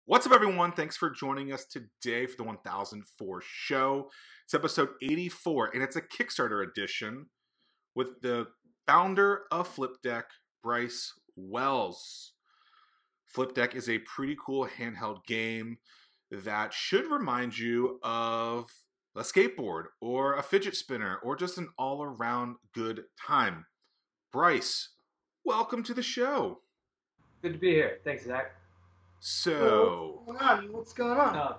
What's up, everyone? Thanks for joining us today for the 1004 show. It's episode 84, and it's a Kickstarter edition with the founder of flypdeck, Bryce Wells. Flypdeck is a pretty cool handheld game that should remind you of a skateboard or a fidget spinner or just an all-around good time. Bryce, welcome to the show. Good to be here. Thanks, Zach. So, what's going on?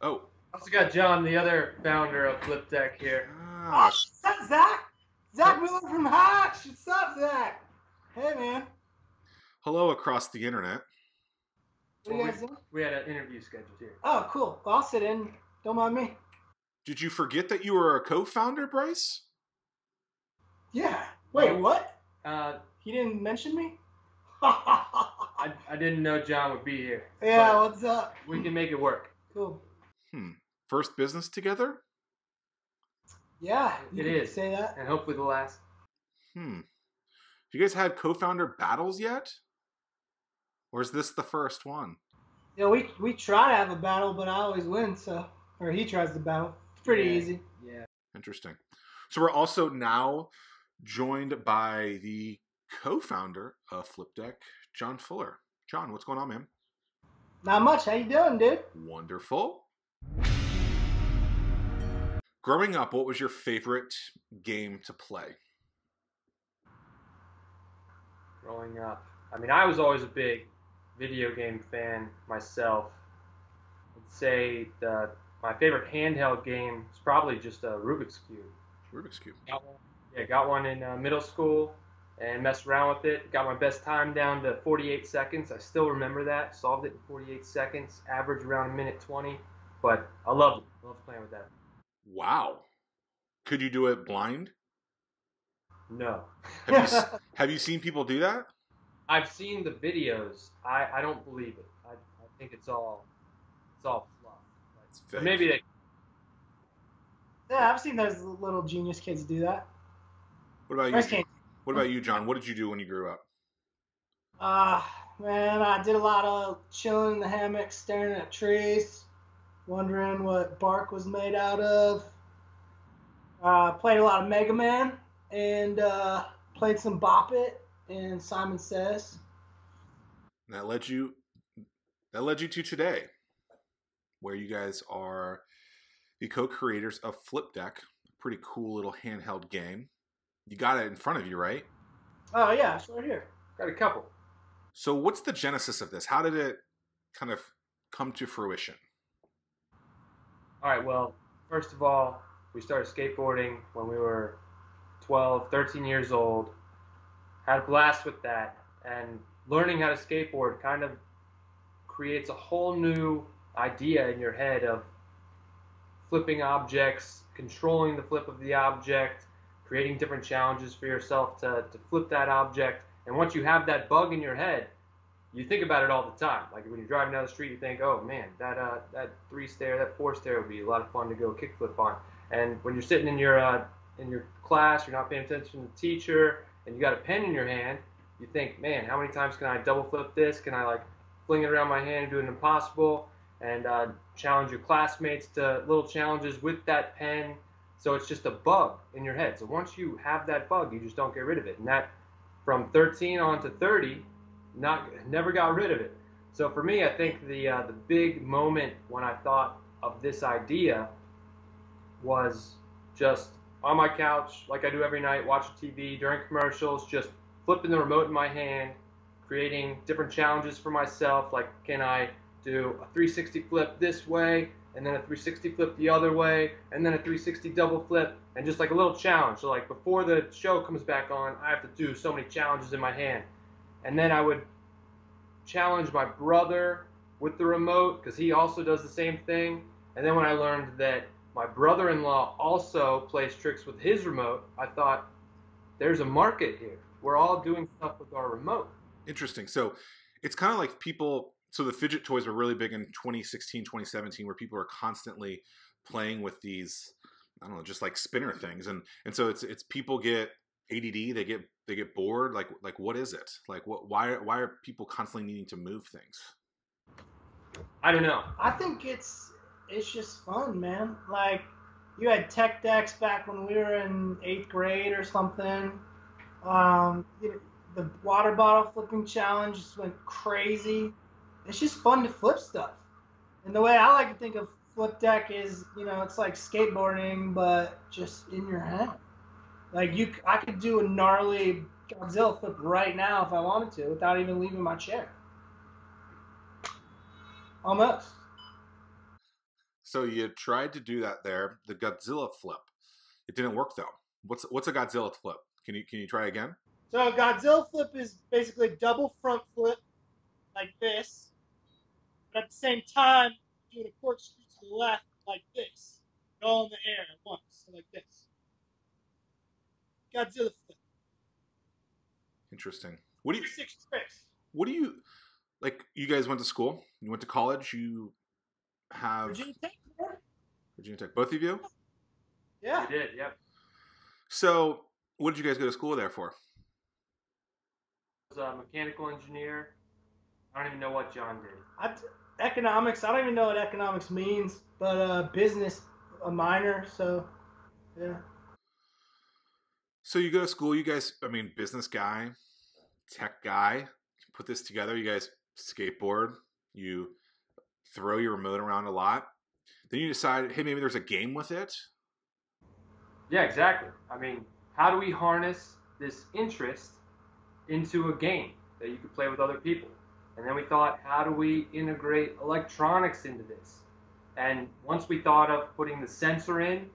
Oh, Also got John, the other founder of flypdeck here. Oh, what's up, Zach? Zach Miller from Hotch. What's up, Zach? Hey, man. Hello across the internet. What are you guys doing? We had an interview scheduled here. Oh, cool. Well, I'll sit in. Don't mind me. Did you forget that you were a co-founder, Bryce? Yeah. Wait, what? Uh, He didn't mention me? I didn't know John would be here. Yeah, but what's up? we can make it work. Cool. First business together? Yeah, you It can is. say that. And hopefully the last. Have you guys had co-founder battles yet? Or is this the first one? Yeah, we try to have a battle, but I always win, so. Or he tries to battle. It's pretty easy. Yeah. Interesting. So we're also now joined by the co-founder of flypdeck, John Fuller. John, what's going on, man? Not much. How you doing, dude? Wonderful. Growing up, what was your favorite game to play? Growing up. I mean, I was always a big video game fan myself. I'd say my favorite handheld game is probably just a Rubik's Cube. Rubik's Cube. Got one in middle school and messed around with it. Got my best time down to 48 seconds. I still remember that. Solved it in 48 seconds. Average around a minute 20. But I loved it. Loved playing with that. Wow. Could you do it blind? No. Have you seen people do that? I've seen the videos. I don't believe it. I think it's all fluff. It's But fake. maybe they. Yeah, I've seen those little genius kids do that. What about Bryce you? can't. What about you, John? What did you do when you grew up? Man, I did a lot of chilling in the hammock, staring at trees, wondering what bark was made out of. Played a lot of Mega Man, and played some Bop It and Simon Says. And that led you to today, where you guys are the co-creators of flypdeck, a pretty cool little handheld game. You got it in front of you, right? Oh, yeah, it's right here. Got a couple. So what's the genesis of this? How did it kind of come to fruition? All right, well, first of all, we started skateboarding when we were 12, 13 years old. Had a blast with that. And learning how to skateboard kind of creates a whole new idea in your head of flipping objects, controlling the flip of the object, creating different challenges for yourself to flip that object. And once you have that bug in your head, you think about it all the time. Like when you're driving down the street, you think, oh man, that 3-stair, that 4-stair would be a lot of fun to go kickflip on. And when you're sitting in your class, you're not paying attention to the teacher, and you got a pen in your hand, you think, man, how many times can I double flip this? Can I like fling it around my hand and do an impossible? And challenge your classmates to little challenges with that pen. So it's just a bug in your head. So once you have that bug, you just don't get rid of it. And that, from 13 on to 30, never got rid of it. So for me, I think the big moment when I thought of this idea was just on my couch, like I do every night, watching TV, during commercials, just flipping the remote in my hand, creating different challenges for myself, like can I do a 360 flip this way, and then a 360 flip the other way, and then a 360 double flip, and just like a little challenge. So like before the show comes back on, I have to do so many challenges in my hand. And then I would challenge my brother with the remote, because he also does the same thing. And then when I learned that my brother-in-law also plays tricks with his remote, I thought, there's a market here. We're all doing stuff with our remote. Interesting. So it's kind of like people, so the fidget toys were really big in 2016, 2017, where people are constantly playing with these, I don't know, just like spinner things. And so it's people get ADD, they get bored. Like what is it? Like why are people constantly needing to move things? I don't know. I think it's just fun, man. Like, you had tech decks back when we were in 8th grade or something. The water bottle flipping challenge just went crazy. It's just fun to flip stuff. And the way I like to think of flip deck is, it's like skateboarding, but just in your hand. Like, I could do a gnarly Godzilla flip right now if I wanted to, without even leaving my chair. Almost. So you tried to do that there, the Godzilla flip. It didn't work though. What's a Godzilla flip? Can you try again? So a Godzilla flip is basically double front flip like this, but at the same time doing a corkscrew to the left like this, all in the air at once, so like this. Godzilla flip. Interesting. What do you 6 tricks. What do you like? You guys went to school. You went to college. You have Virginia Tech, man. Virginia Tech. Both of you. Yeah. We did, yep. So, what did you guys go to school there for? I was a mechanical engineer. I don't even know what John did. Economics. I don't even know what economics means, but business, a minor. So, yeah. So you go to school. You guys, I mean, business guy, tech guy, put this together. You guys skateboard. You throw your remote around a lot. Then you decide, hey, maybe there's a game with it. Yeah, exactly. I mean, how do we harness this interest into a game that you could play with other people? And then we thought, how do we integrate electronics into this? And once we thought of putting the sensor in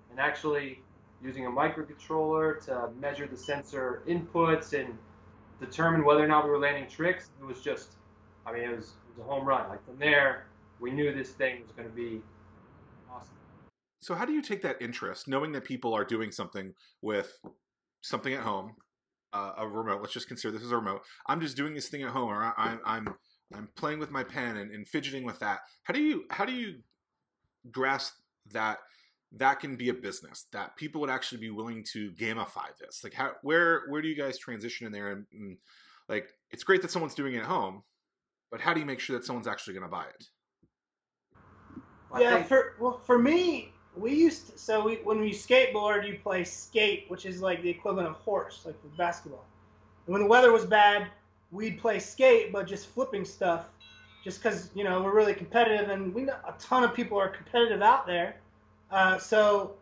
and actually using a microcontroller to measure the sensor inputs and determine whether or not we were landing tricks, it was just, I mean, it was a home run. Like, from there, we knew this thing was going to be awesome. So how do you take that interest, knowing that people are doing something with something at home, a remote? Let's just consider this as a remote. I'm just doing this thing at home, or I'm playing with my pen and fidgeting with that. How do you grasp that can be a business, that people would actually be willing to gamify this? Like, where do you guys transition in there? And like, it's great that someone's doing it at home, but how do you make sure that someone's actually going to buy it? Yeah, for me, when you skateboard, you play skate, which is like the equivalent of horse, like with basketball. And when the weather was bad, we'd play skate, but just flipping stuff, just because, we're really competitive, and we know a ton of people are competitive out there. So,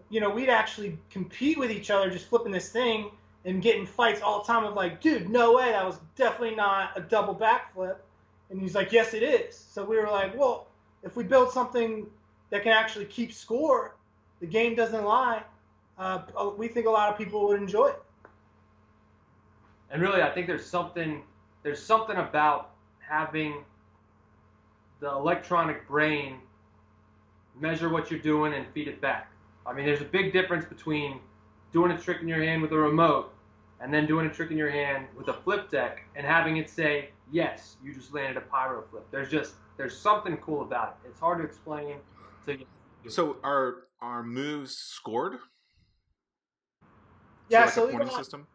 we'd actually compete with each other just flipping this thing and getting fights all the time of like, dude, no way, that was definitely not a double backflip. And he's like, yes, it is. So we were like, well, if we build something that can actually keep score, the game doesn't lie, we think a lot of people would enjoy it. And really, I think there's something about having the electronic brain measure what you're doing and feed it back. I mean, there's a big difference between doing a trick in your hand with a remote and then doing a trick in your hand with a flip deck and having it say, yes, you just landed a pyro flip. There's something cool about it. It's hard to explain to you. So are moves scored? Yeah, so like a pointing system?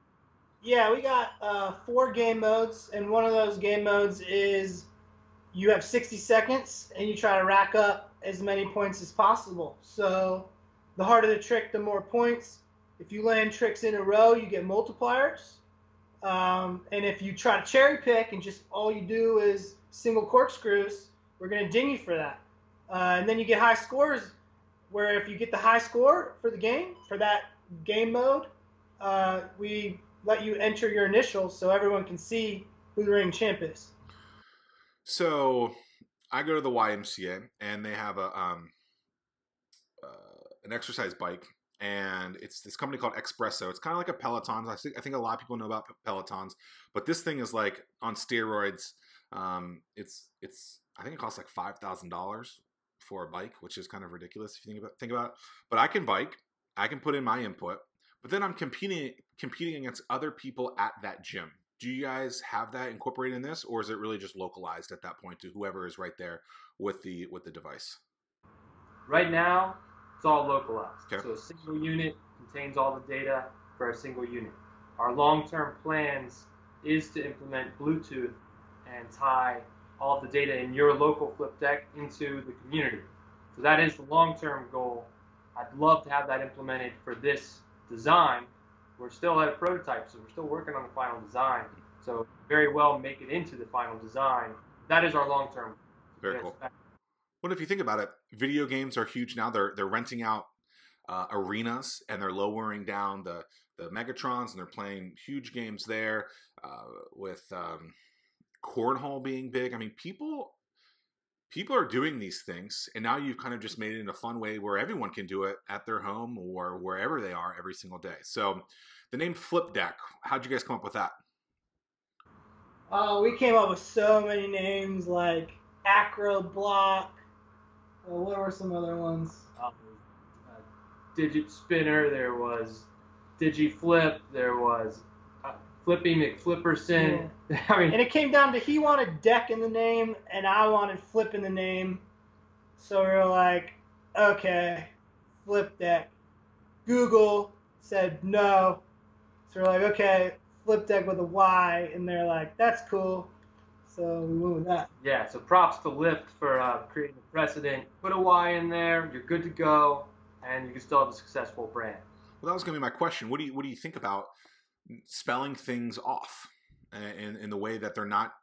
Yeah, we got 4 game modes, and one of those game modes is you have 60 seconds, and you try to rack up as many points as possible. So the harder the trick, the more points. If you land tricks in a row, you get multipliers. And if you try to cherry pick and just all you do is single corkscrews, we're going to ding you for that. And then you get high scores, where if you get the high score for the game, for that game mode, we let you enter your initials so everyone can see who the reigning champ is. So I go to the YMCA, and they have an exercise bike, and it's this company called Espresso. It's kind of like a Peloton. I think a lot of people know about Pelotons, but this thing is like on steroids. It's I think it costs like $5,000 for a bike, which is kind of ridiculous if you think about it. But I can bike, I can put in my input, but then I'm competing against other people at that gym. Do you guys have that incorporated in this, or is it really just localized at that point to whoever is right there with the device? Right now, it's all localized. Okay. So a single unit contains all the data for a single unit. Our long-term plans is to implement Bluetooth and tie all of the data in your local flip deck into the community. So that is the long-term goal. I'd love to have that implemented for this design. We're still at a prototype, so we're still working on the final design. So very well make it into the final design. That is our long-term. Very cool. Well, if you think about it, video games are huge now. They're renting out arenas, and they're lowering down the Megatrons, and they're playing huge games there with cornhole being big. I mean, people are doing these things, and now you've kind of just made it in a fun way where everyone can do it at their home or wherever they are every single day. So the name flypdeck, how'd you guys come up with that? We came up with so many names like Acro Block. What were some other ones? Digit Spinner, there was DigiFlip, there was Flippy McFlipperson. Yeah. I mean, and it came down to he wanted deck in the name and I wanted flip in the name. So we were like, okay, flip deck. Google said no. So we're like, okay, flip deck with a Y, and they're like, that's cool. So we went with that. Yeah, so props to Lyft for creating the precedent. Put a Y in there, you're good to go, and you can still have a successful brand. Well, that was going to be my question. What do you think about spelling things off in the way that they're not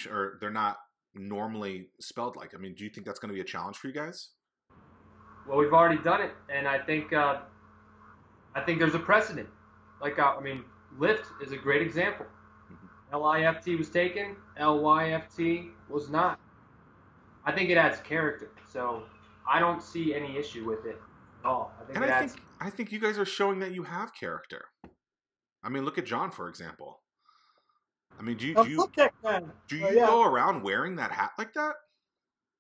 or they're not normally spelled like? I mean, do you think that's going to be a challenge for you guys? Well, we've already done it, and I think there's a precedent. Like, I mean, Lyft is a great example. L-I-F-T was taken, L-Y-F-T was not. I think it adds character, so I don't see any issue with it at all. I think you guys are showing that you have character. I mean, look at John, for example. I mean, do you go around wearing that hat like that?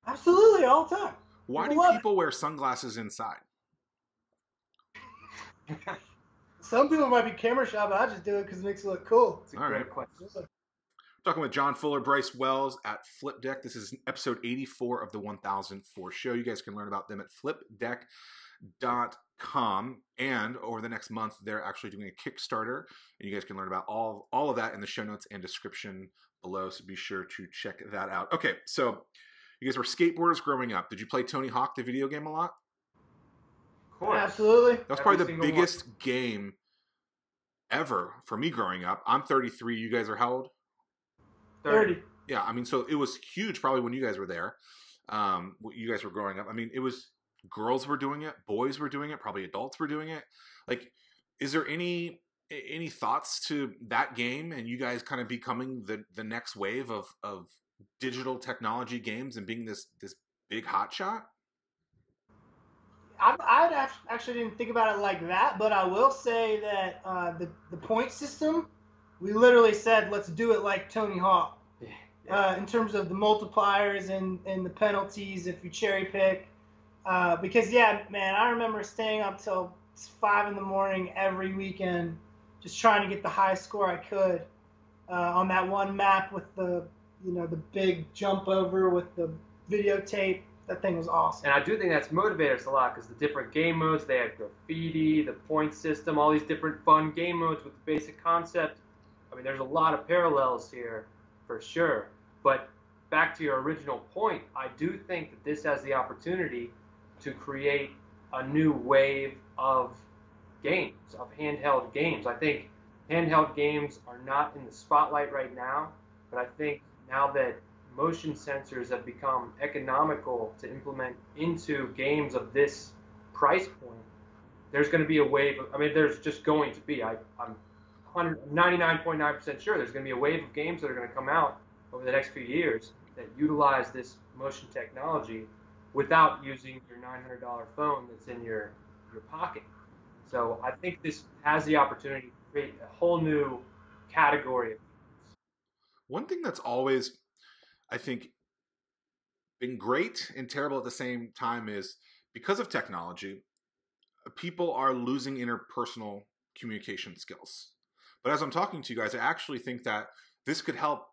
Absolutely, all the time. Why do people wear sunglasses inside? Some people might be camera shy, but I just do it because it makes it look cool. It's a great question. Talking with John Fuller, Bryce Wells at flypdeck. This is episode 84 of the 1004 show. You guys can learn about them at flypdeck.com. And over the next month, they're actually doing a Kickstarter. And you guys can learn about all of that in the show notes and description below. So be sure to check that out. Okay, so you guys were skateboarders growing up. Did you play Tony Hawk, the video game, a lot? Of course. Absolutely. That was probably the biggest game ever for me growing up. I'm 33. You guys are how old? 30. Yeah, I mean, so it was huge probably when you guys were there. You guys were growing up. I mean, it was girls were doing it, boys were doing it, probably adults were doing it. Like, is there any thoughts to that game and you guys kind of becoming the next wave of digital technology games and being this big hotshot? I actually didn't think about it like that, but I will say that the point system, we literally said, let's do it like Tony Hawk. Yeah. In terms of the multipliers and the penalties if you cherry pick. Because, yeah, man, I remember staying up till 5 in the morning every weekend just trying to get the highest score I could on that one map with the big jump over with the videotape. That thing was awesome. And I do think that's motivated us a lot because the different game modes, they had graffiti, the point system, all these different fun game modes with the basic concept. I mean, there's a lot of parallels here for sure. But back to your original point, I do think that this has the opportunity to create a new wave of games, of handheld games. I think handheld games are not in the spotlight right now, but I think now that motion sensors have become economical to implement into games of this price point, there's going to be a wave of, I mean, there's just going to be, I'm 99.9% sure there's going to be a wave of games that are going to come out over the next few years that utilize this motion technology without using your $900 phone that's in your pocket. So I think this has the opportunity to create a whole new category of games. One thing that's always, I think, been great and terrible at the same time is because of technology, people are losing interpersonal communication skills. But as I'm talking to you guys, I actually think that this could help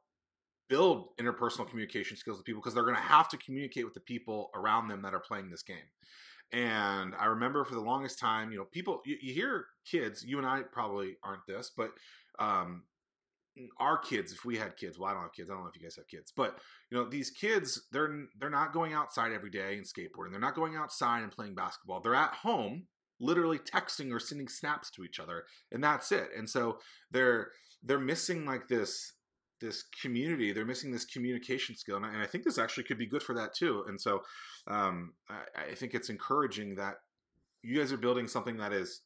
build interpersonal communication skills with people because they're going to have to communicate with the people around them that are playing this game. And I remember for the longest time, people, you hear kids, you and I probably aren't this, but our kids, if we had kids, well, I don't have kids. I don't know if you guys have kids, but these kids, they're not going outside every day and skateboarding. They're not going outside and playing basketball. They're at home, literally texting or sending snaps to each other, and that's it. And so they're missing like this community. They're missing this communication skill, and I think this actually could be good for that too. And so I think it's encouraging that you guys are building something that is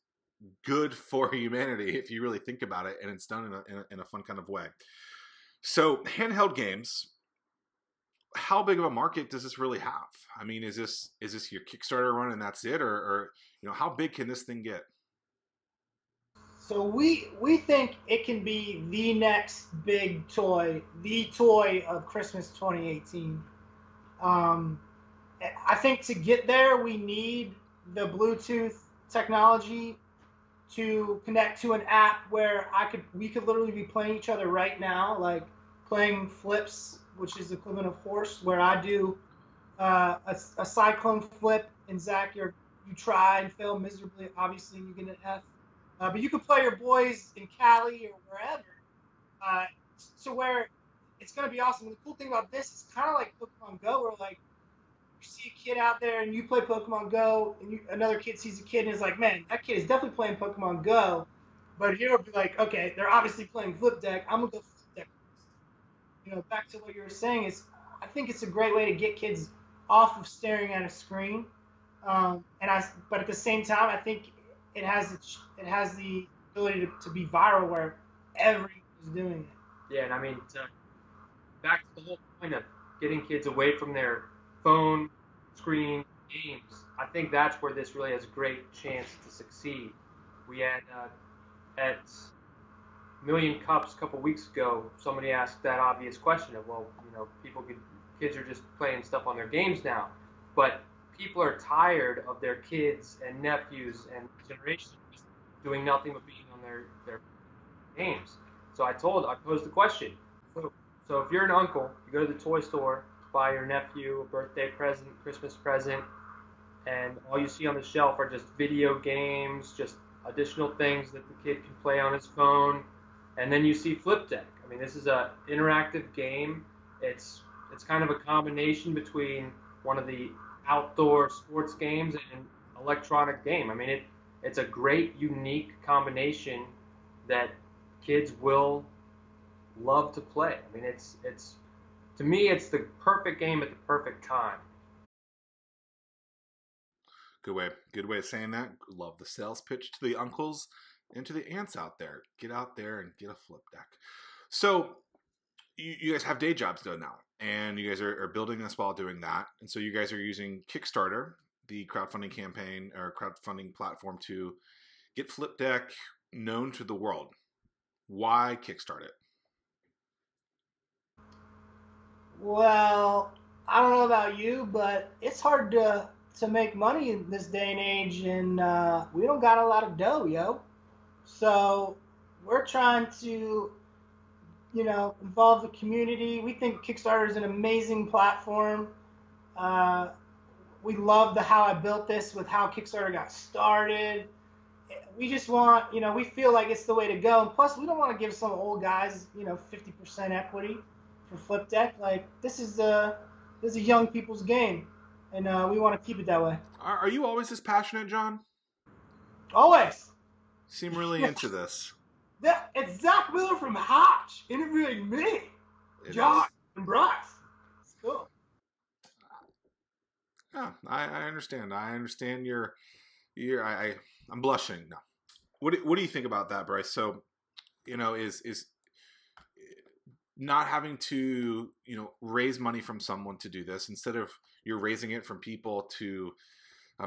good for humanity if you really think about it, and it's done in a fun kind of way. So handheld games, how big of a market does this really have? I mean, is this your Kickstarter run and that's it, or how big can this thing get? So we think it can be the next big toy, the toy of Christmas 2018. I think to get there, we need the Bluetooth technology to connect to an app where we could literally be playing each other right now, like playing flips, which is the equivalent of horse, where I do a cyclone flip, and Zach, you try and fail miserably, obviously, and you get an F. But you can play your boys in Cali or wherever, so where it's going to be awesome. And the cool thing about this is kind of like Pokemon Go, where like you see a kid out there and you play Pokemon Go, and another kid sees a kid and is like, man, that kid is definitely playing Pokemon Go. But here it'll be like, okay, they're obviously playing flypdeck. I'm going to go flypdeck. Back to what you were saying, I think it's a great way to get kids off of staring at a screen. But at the same time, I think it has the ability to be viral where everyone is doing it. Yeah, and I mean, back to the whole point of getting kids away from their phone screen games, I think that's where this really has a great chance to succeed. We had at Million Cups a couple weeks ago, somebody asked that obvious question of, well, kids are just playing stuff on their games now, but people are tired of their kids and nephews and generations doing nothing but being on their games. So I posed the question. So if you're an uncle, you go to the toy store, buy your nephew a birthday present, Christmas present, and all you see on the shelf are just video games, just additional things that the kid can play on his phone, and then you see flypdeck. I mean, this is an interactive game. It's kind of a combination between one of the outdoor sports games and an electronic game. I mean, it's a great, unique combination that kids will love to play. I mean, it's to me, it's the perfect game at the perfect time. Good way of saying that. Love the sales pitch to the uncles and to the aunts out there. Get out there and get a flypdeck. So you guys have day jobs though now, and you guys are building this while doing that. And so you guys are using Kickstarter, the crowdfunding campaign or crowdfunding platform, to get flypdeck known to the world. Why Kickstart it? Well, I don't know about you, but it's hard to make money in this day and age, and we don't got a lot of dough, yo. So we're trying to, involve the community. We think Kickstarter is an amazing platform. We love how I built this with how Kickstarter got started. We just want, we feel like it's the way to go. And plus, we don't want to give some old guys, 50% equity for flypdeck. Like, this is a young people's game, and we want to keep it that way. Are you always this passionate, John? Always. Seem really into this. It's Zach Miller from Hotch interviewing me, John, and Bryce. It's cool. Yeah, I understand. I understand I'm blushing. No. What do you think about that, Bryce? So, is not having to, raise money from someone to do this, instead of you're raising it from people to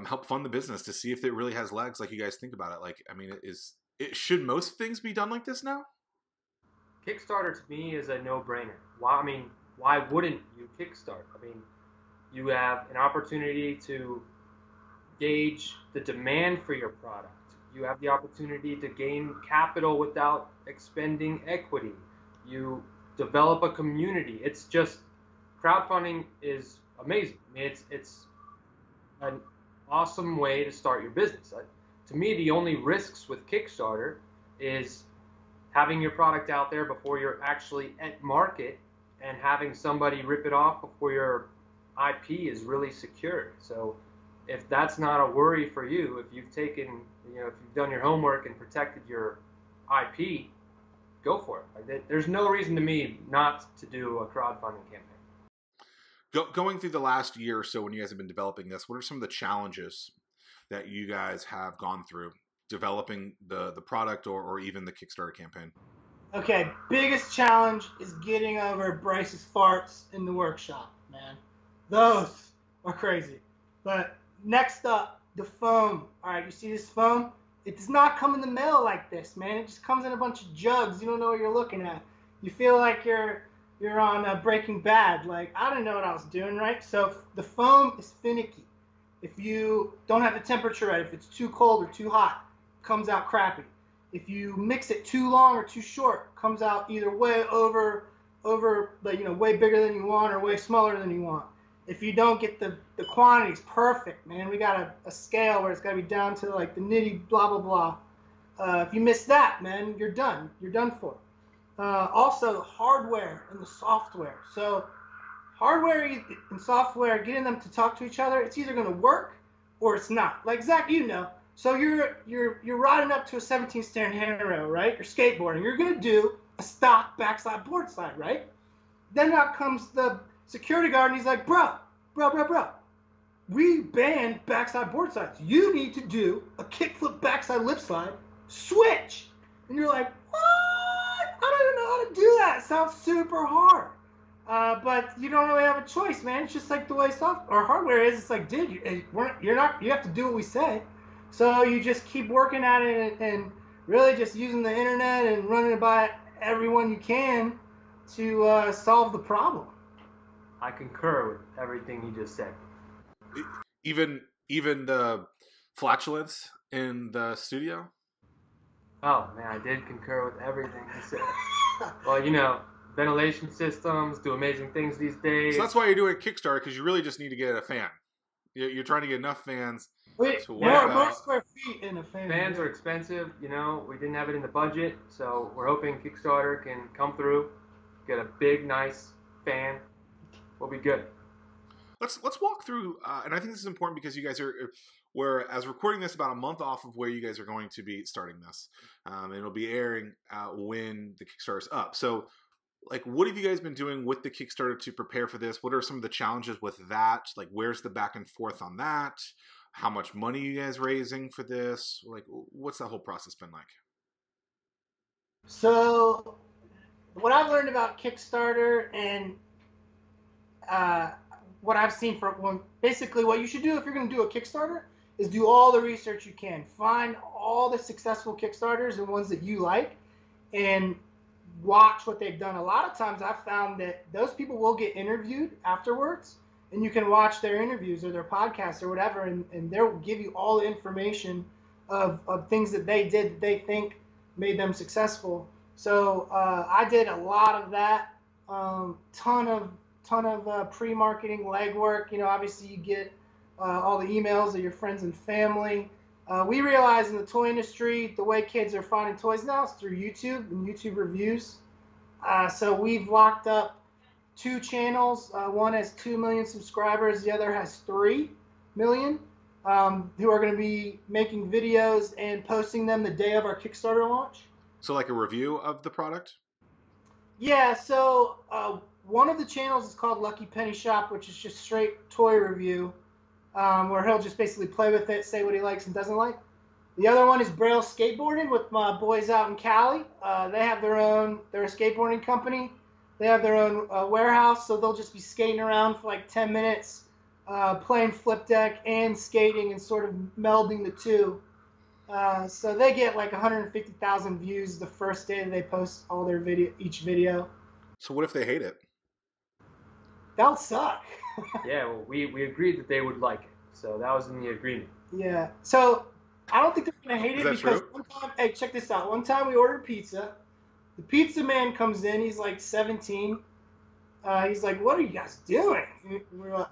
help fund the business, to see if it really has legs, like you guys think about it. Like, I mean, should most things be done like this now? Kickstarter to me is a no-brainer. Why wouldn't you kickstart? I mean, you have an opportunity to gauge the demand for your product. You have the opportunity to gain capital without expending equity. You develop a community. It's just, crowdfunding is amazing. I mean, it's an awesome way to start your business. To me, the only risks with Kickstarter is having your product out there before you're actually at market and having somebody rip it off before your IP is really secured. So if that's not a worry for you, if you've taken, if you've done your homework and protected your IP, go for it. Like, there's no reason to me not to do a crowdfunding campaign. Going through the last year or so when you guys have been developing this, what are some of the challenges that you guys have gone through developing the product or even the Kickstarter campaign? Okay, biggest challenge is getting over Bryce's farts in the workshop, man. Those are crazy. But next up, the foam. All right, you see this foam? It does not come in the mail like this, man. It just comes in a bunch of jugs. You don't know what you're looking at. You feel like you're on Breaking Bad. Like, I didn't know what I was doing, right? So the foam is finicky. If you don't have the temperature right, if it's too cold or too hot, it comes out crappy. If you mix it too long or too short, it comes out either way over, like, way bigger than you want or way smaller than you want. If you don't get the quantities perfect, man, we got a scale where it's got to be down to like the nitty blah, blah, blah. If you miss that, man, you're done. You're done for. Also, the hardware and the software. So hardware and software, getting them to talk to each other, it's either going to work or it's not. Like, Zach, So you're riding up to a 17 stair handrail, right? You're skateboarding. You're going to do a stock backside board slide, right? Then out comes the security guard, and he's like, bro, we banned backside board slides. You need to do a kickflip backside lip slide, switch. And you're like, what? I don't even know how to do that. It sounds super hard. But you don't really have a choice, man. It's just like the way hardware is. It's like, dude, you have to do what we say. So you just keep working at it and really just using the internet and running it by everyone you can to solve the problem. I concur with everything you just said. Even the flatulence in the studio? Oh, man, I did concur with everything you said. Well, ventilation systems do amazing things these days. So that's why you're doing Kickstarter, because you really just need to get a fan. You're trying to get enough fans. More square feet in a fan. Fans are expensive. We didn't have it in the budget, so we're hoping Kickstarter can come through, get a big, nice fan. We'll be good. Let's walk through, and I think this is important because you guys we're as recording this about a month off of where you guys are going to be starting this, and it'll be airing when the Kickstarter's up. So, like, what have you guys been doing with the Kickstarter to prepare for this? What are some of the challenges with that? Like, where's the back and forth on that? How much money are you guys raising for this? Like, what's that whole process been like? So, what I've learned about Kickstarter and what I've seen basically what you should do if you're going to do a Kickstarter is do all the research you can. Find all the successful Kickstarters and ones that you like and watch what they've done. A lot of times I've found that those people will get interviewed afterwards, and you can watch their interviews or their podcasts or whatever, and they'll give you all the information of things that they did that they think made them successful. So I did a lot of that, ton of pre-marketing legwork. Obviously you get all the emails of your friends and family. We realize in the toy industry, the way kids are finding toys now is through YouTube and YouTube reviews. So we've locked up 2 channels. One has 2 million subscribers. The other has 3 million, who are going to be making videos and posting them the day of our Kickstarter launch. So like a review of the product? Yeah, so one of the channels is called Lucky Penny Shop, which is just straight toy review, where he'll just basically play with it, say what he likes and doesn't like. The other one is Braille Skateboarding with my boys out in Cali. They're a skateboarding company. They have their own warehouse, so they'll just be skating around for like 10 minutes, playing flip deck and skating and sort of melding the two. So they get like 150,000 views the first day that they post all their each video. So what if they hate it? That'll suck. Yeah, well, we agreed that they would like it, so that was in the agreement. Yeah, so I don't think they're gonna hate it because true? one time, hey, check this out. One time we ordered pizza. The pizza man comes in. He's like 17. He's like, "What are you guys doing?"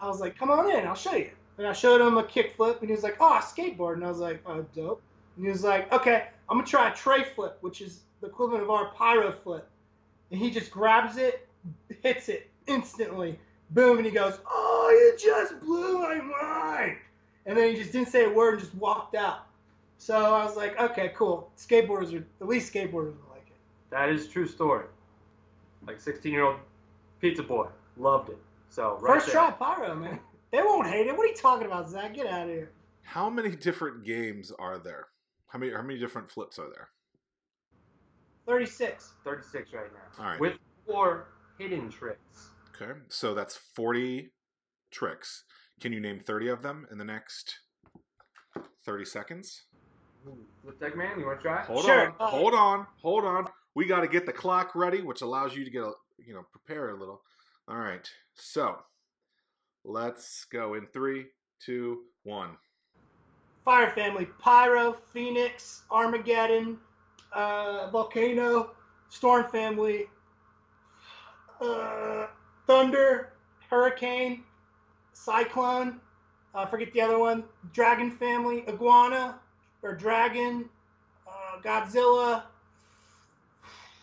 I was like, "Come on in, I'll show you." And I showed him a kickflip, and he was like, "Oh, a skateboard." And I was like, "Oh, dope." And he was like, "Okay, I'm gonna try a tray flip," which is the equivalent of our pyro flip. And he just grabs it, hits it instantly. Boom, and he goes, "Oh, you just blew my mind." And then he just didn't say a word and just walked out. So I was like, okay, cool. Skateboarders are, at least skateboarders will like it. That is a true story. Like 16-year-old pizza boy loved it. So right First try pyro, man. They won't hate it. What are you talking about, Zach? Get out of here. How many different games are there? How many different flips are there? 36. 36 right now. All right. With 4 hidden tricks. Okay, so that's 40 tricks. Can you name 30 of them in the next 30 seconds? Flip deck man, you want to try? Hold on. We got to get the clock ready, which allows you to get prepare a little. All right, so let's go in 3, 2, 1. Fire family: Pyro, Phoenix, Armageddon, Volcano. Storm family: Thunder, Hurricane, Cyclone. Forget the other one. Dragon family: Iguana or Dragon, Godzilla,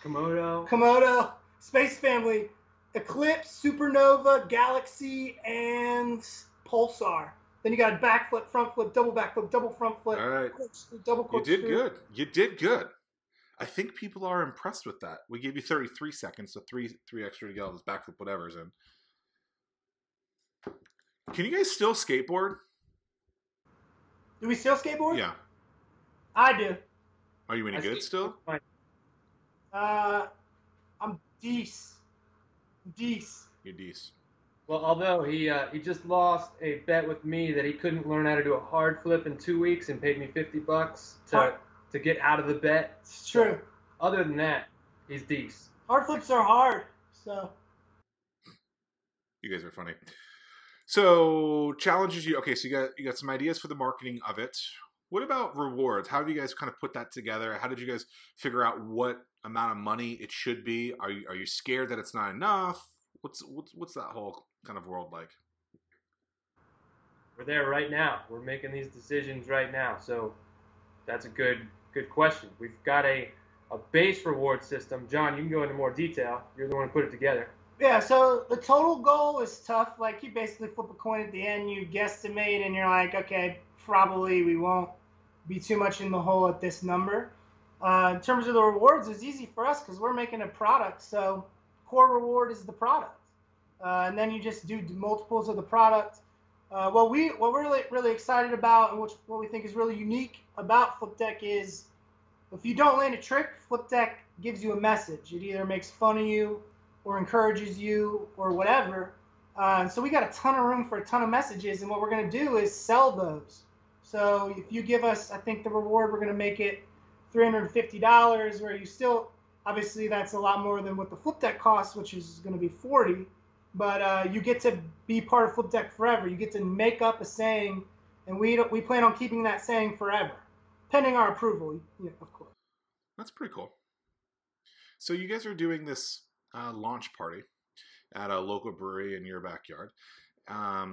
Komodo. Space family: Eclipse, Supernova, Galaxy, and Pulsar. Then you got a backflip, front flip, double backflip, double front flip. All right. Double corkscrew. You did good. I think people are impressed with that. We gave you 33 seconds, so three extra to get all this backflip whatever's in. Can you guys still skateboard? Do we still skateboard? Yeah. I do. Are you any good still? I'm Deece. You're decent. Well, although he just lost a bet with me that he couldn't learn how to do a hard flip in 2 weeks and paid me $50 to get out of the bet. It's true. So, other than that, he's decent. Hard flips are hard, so. You guys are funny. So challenges you. Okay, so you got some ideas for the marketing of it. What about rewards? How have you guys kind of put that together? How did you guys figure out what amount of money it should be? Are you scared that it's not enough? What's that whole kind of world like? We're there right now. We're making these decisions right now. So that's a good question. We've got a base reward system. John, you can go into more detail. You're the one who put it together. Yeah, so the total goal is tough. Like, you basically flip a coin at the end, you guesstimate, and you're like, okay, probably we won't be too much in the hole at this number. In terms of the rewards, it's easy for us because we're making a product. So core reward is the product. And then you just do multiples of the product. What we're really excited about and what we think is really unique about flypdeck is if you don't land a trick, flypdeck gives you a message. It either makes fun of you or encourages you or whatever. And so we got a ton of room for a ton of messages, and what we're going to do is sell those. So if you give us, I think the reward, we're going to make it $350, where you still, obviously that's a lot more than what the flypdeck costs, which is going to be $40. But you get to be part of flypdeck forever. You get to make up a saying, and we plan on keeping that saying forever, pending our approval, of course. That's pretty cool. So you guys are doing this launch party at a local brewery in your backyard. How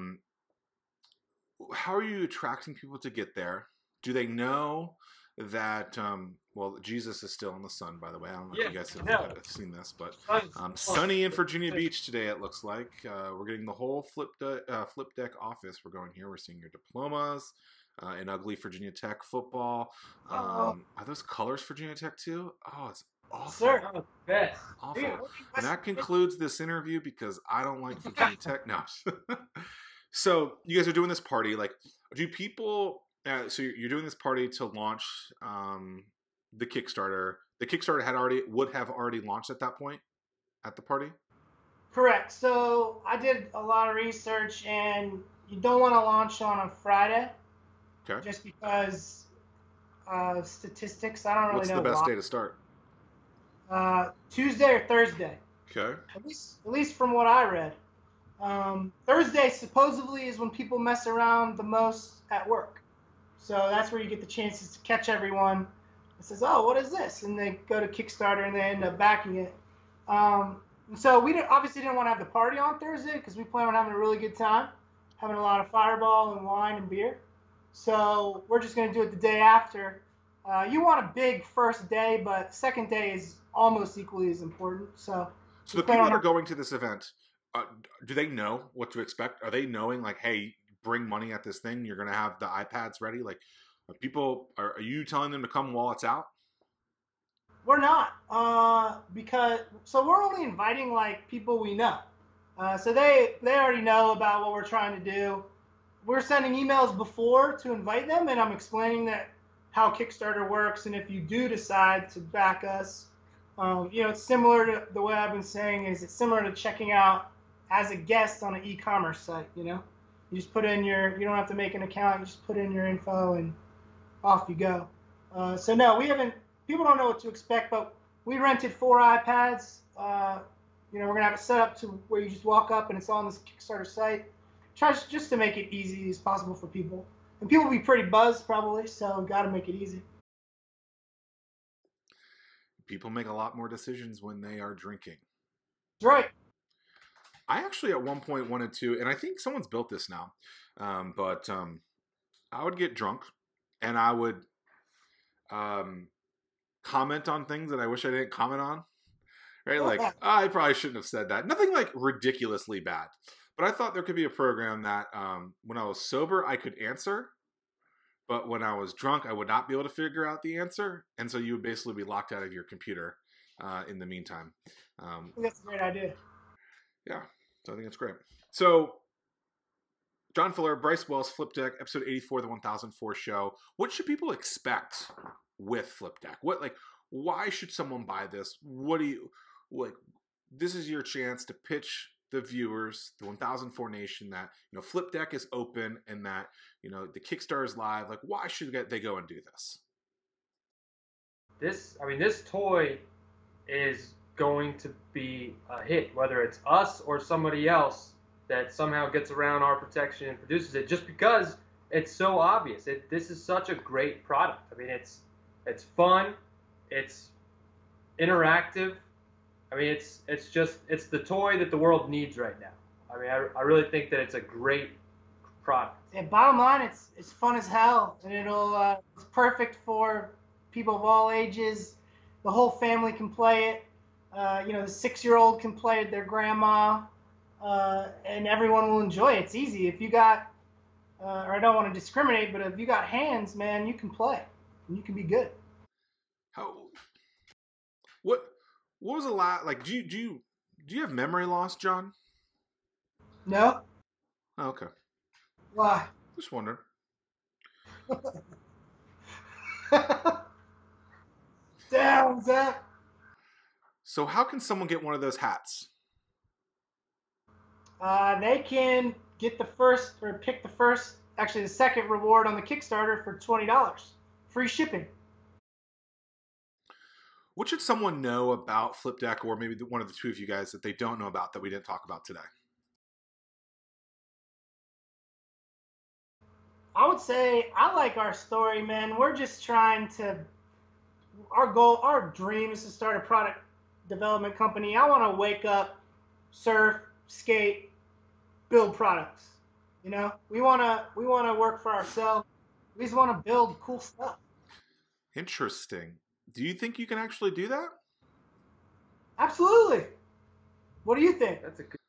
are you attracting people to get there? Do they know that, well, Jesus is still in the sun, by the way. I don't know if you guys have seen this, but sunny in Virginia Beach today, it looks like. We're getting the whole flypdeck office. We're going here. We're seeing your diplomas in ugly Virginia Tech football. Are those colors Virginia Tech too? Oh, it's awful. Sir, best. Awful. And that concludes this interview because I don't like Virginia Tech. No. So you guys are doing this party. Like, do people... so you're doing this party to launch the Kickstarter. The Kickstarter would have already launched at that point at the party? Correct. So I did a lot of research, and you don't want to launch on a Friday. Okay. Just because statistics, I don't really know. What's the best day to start? Tuesday or Thursday. Okay. At least from what I read. Thursday supposedly is when people mess around the most at work. So that's where you get the chances to catch everyone. It says, oh, what is this? And they go to Kickstarter and they end up backing it. And so we obviously didn't want to have the party on Thursday because we plan on having a really good time, having a lot of Fireball and wine and beer. So we're just going to do it the day after. You want a big first day, but second day is almost equally as important. So the people that are going to this event, do they know what to expect? Are they knowing like, hey, bring money at this thing? You're going to have the iPads ready. Like, are you telling them to come while it's out? We're not, because we're only inviting like people we know. So they already know about what we're trying to do. We're sending emails before to invite them, and I'm explaining that how Kickstarter works, and if you do decide to back us, it's similar to the way I've been saying. It's similar to checking out as a guest on an e-commerce site. You just put in you don't have to make an account. You just put in your info and off you go. So no, we haven't. People don't know what to expect, but we rented 4 iPads. We're gonna have it set up to where you just walk up and it's on this Kickstarter site. Try just to make it easy as possible for people, and people will be pretty buzzed probably. So got to make it easy. People make a lot more decisions when they are drinking. That's right. I actually at one point wanted to, and I think someone's built this now, but I would get drunk and I would comment on things that I wish I didn't comment on. Right? Like, I probably shouldn't have said that. Nothing like ridiculously bad. But I thought there could be a program that when I was sober, I could answer. But when I was drunk, I would not be able to figure out the answer. And so you would basically be locked out of your computer in the meantime. I think that's a great idea. Yeah, so I think it's great. So, John Fuller, Bryce Wells, flypdeck, episode 84, the 1004 show. What should people expect with flypdeck? Why should someone buy this? What do you, this is your chance to pitch the viewers, the 1004 Nation, that, flypdeck is open and that, the Kickstarter is live. Like, why should they go and do this? This toy is going to be a hit, whether it's us or somebody else that somehow gets around our protection and produces it, just because it's so obvious. This is such a great product. It's fun, it's interactive. It's the toy that the world needs right now. I really think that it's a great product. And bottom line, it's fun as hell, and it's perfect for people of all ages. The whole family can play it. The 6-year-old can play it, their grandma, and everyone will enjoy it. It's easy. If you got, or I don't want to discriminate, but if you got hands, man, you can play, and you can be good. What was a lot like? Do you have memory loss, John? No. Oh, okay. Why? Just wondering. Damn, Zach. So how can someone get one of those hats? They can get pick the second reward on the Kickstarter for $20. Free shipping. What should someone know about flypdeck, or maybe one of the two of you guys, that they don't know about that we didn't talk about today? I would say I like our story, man. We're just trying to, our dream is to start a product development company. I want to wake up, surf, skate, build products. We want to work for ourselves. We just want to build cool stuff. Interesting. Do you think you can actually do that? Absolutely. What do you think? That's a good.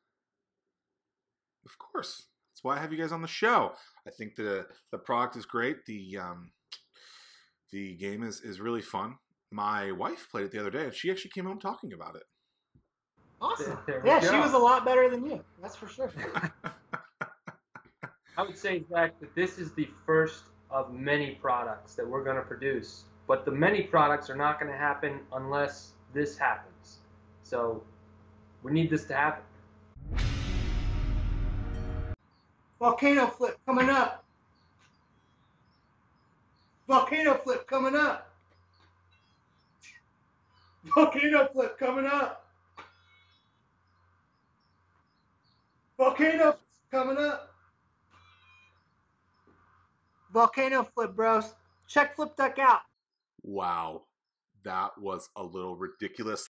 Of course. That's why I have you guys on the show. I think the product is great. The game is really fun. My wife played it the other day, and she actually came home talking about it. Awesome. Yeah, she was a lot better than you. That's for sure. I would say, Zach, that this is the first of many products that we're going to produce. But the many products are not going to happen unless this happens. So we need this to happen. Volcano flip coming up. Volcano flip coming up. Volcano flip coming up. Volcano coming up. Volcano flip, bros. Check flypdeck out. Wow. That was a little ridiculous.